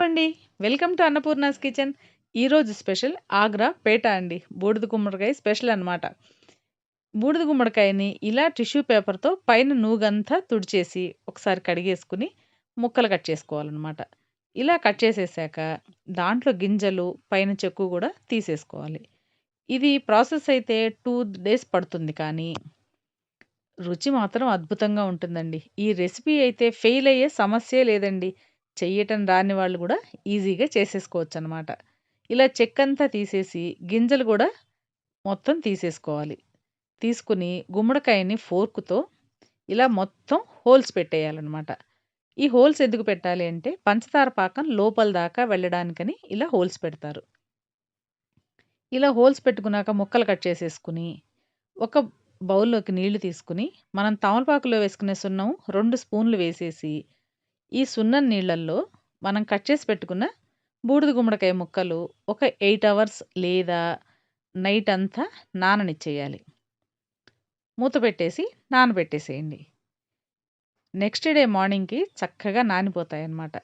అండి. Welcome to Annapurna's kitchen. ఈరోజు special Agra పేట అండి. బూడిద గుమ్మడికాయ స్పెషల్ అనమాట. బూడిద గుమ్మడికాయని ఇలా టిష్యూ పేపర్‌తో పైన నూగంతా తుడిచేసి, ఒకసారి కడిగేసుకొని, ముక్కలు కట్ చేసుకోవాలనమాట. ఇలా కట్ చేసేసాక, దాంట్లో గింజలు, పైన చెక్కు గూడా తీసేసుకోవాలి. ఇది ప్రాసెస్ అయితే 2 డేస్ పడుతుంది కానీ, రుచి మాత్రం అద్భుతంగా ఉంటుందండి. ఈ రెసిపీ అయితే ఫెయిల్ అయ్యే సమస్యే లేదండి. చెయ్యటం రాని వాళ్ళు గూడా ఈజీగా చేసేసుకోవచ్చనమాట. ఇలా చెక్కంతా తీసేసి, గింజలు గూడా మొత్తం తీసేసుకోవాలి. తీసుకొని గుమ్మడికాయని ఫోర్క్‌తో ఇలా మొత్తం హోల్స్ పెట్టేయాలనమాట. ఈ హోల్స్ ఎందుకు పెట్టాలి అంటే, పంచదార పాకం లోపల దాకా వెళ్ళడానికని ఇలా హోల్స్ పెడతారు. ఇలా హోల్స్ పెట్టుకున్నాక ముక్కలు కట్ చేసేసుకొని, ఒక బౌల్‌లోకి నీళ్లు తీసుకొని, మనం తమలపాకులో వేసుకునే సున్నం 2 స్పూన్లు వేసేసి, ఈ సున్నం నీళ్ళల్లో మనం కట్ చేసి పెట్టుకున్న బూడిద గుమ్మడికాయ ముక్కలు ఒక 8 అవర్స్ లేదా నైట్ అంతా నాననిచ్చేయాలి. మూత పెట్టేసి నానబెట్టేసేయండి. నెక్స్ట్ డే మార్నింగ్‌కి చక్కగా నానిపోతాయన్నమాట.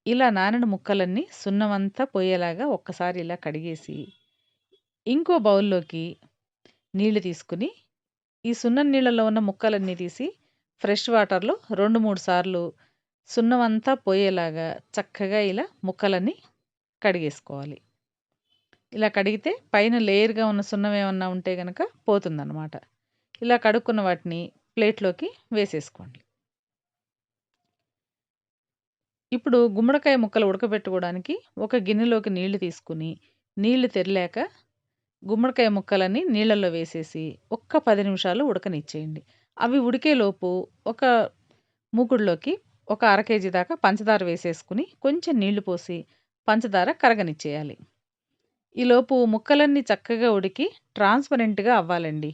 ఇలా నానిన ముక్కలన్నీ సున్నమంతా పోయేలాగా ఒక్కసారి ఇలా కడిగేసి, ఇంకో బౌల్‌లోకి నీళ్లు తీసుకొని, ఈ సున్నం నీళ్ళలో ఉన్న ముక్కలన్నీ తీసి ఫ్రెష్ వాటర్‌లో 2, 3 సార్లు సున్నమంతా పోయేలాగా చక్కగా ఇలా ముక్కలన్నీ కడిగేసుకోవాలి. ఇలా కడిగితే పైన లేయర్‌గా ఉన్న సున్నం ఏమన్నా ఉంటే గనక పోతుందనమాట. ఇలా కడుక్కున్న వాటిని ప్లేట్‌లోకి వేసేసుకోండి. ఇప్పుడు గుమ్మడికాయ ముక్కలు ఉడకబెట్టుకోవడానికి ఒక గిన్నెలోకి నీళ్లు తీసుకొని, నీళ్లు తెరిలాక గుమ్మడికాయ ముక్కలన్నీ నీళ్ళల్లో వేసేసి ఒక్క 10 నిమిషాలు ఉడకనిచ్చేయండి. అవి ఉడికేలోపు ఒక మూకుడులోకి ఒక అర కేజీ దాకా పంచదార వేసేసుకొని, కొంచెం నీళ్లు పోసి పంచదార కరగనిచ్చేయాలి. ఈలోపు ముక్కలన్నీ చక్కగా ఉడికి ట్రాన్స్‌పరెంట్‌గా అవ్వాలండి.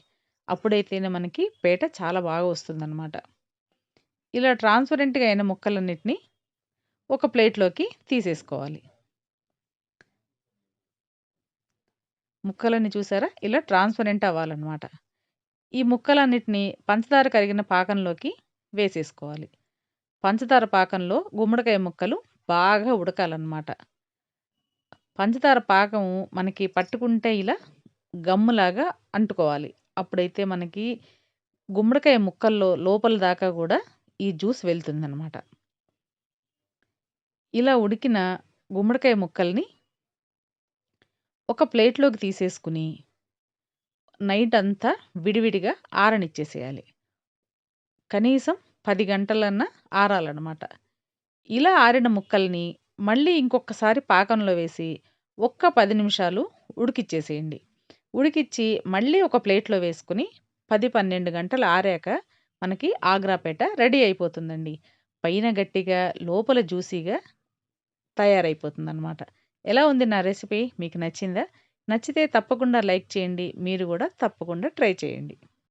అప్పుడైతేనే మనకి పేట చాలా బాగా వస్తుందనమాట. ఇలా ట్రాన్స్‌పరెంట్‌గా అయిన ముక్కలన్నిటిని ఒక ప్లేట్‌లోకి తీసేసుకోవాలి. ముక్కలన్నీ చూసారా? ఇలా ట్రాన్స్‌పరెంట్ అవ్వాలనమాట. ఈ ముక్కలన్నిటిని పంచదార కరిగిన పాకంలోకి వేసేసుకోవాలి. పంచదార పాకంలో గుమ్మడికాయ ముక్కలు బాగా ఉడకాలనమాట. పంచదార పాకం మనకి పట్టుకుంటే ఇలా గమ్ములాగా అంటుకోవాలి. అప్పుడైతే మనకి గుమ్మడికాయ ముక్కల్లో లోపల దాకా గూడా ఈ జ్యూస్ వెళ్తుందనమాట. ఇలా ఉడికిన గుమ్మడికాయ ముక్కల్ని ఒక ప్లేట్‌లోకి తీసేసుకొని, నైట్ అంతా విడివిడిగా ఆరనిచ్చేసేయాలి. కనీసం 10 గంటలన్నా ఆరాలనమాట. ఇలా ఆరిన ముక్కల్ని మళ్ళీ ఇంకొకసారి పాకంలో వేసి, ఒక్క 10 నిమిషాలు ఉడికిచ్చేసేయండి. ఉడికిచ్చి మళ్ళీ ఒక ప్లేట్‌లో వేసుకొని 10, 12 గంటలు ఆరాక మనకి ఆగ్రా పేట రెడీ అయిపోతుందండి. పైన గట్టిగా, లోపల జ్యూసీగా తయారైపోతుందనమాట. ఎలా ఉంది నా రెసిపీ? మీకు నచ్చిందా? నచ్చితే తప్పకుండా లైక్ చేయండి. మీరు గూడా తప్పకుండా ట్రై చేయండి.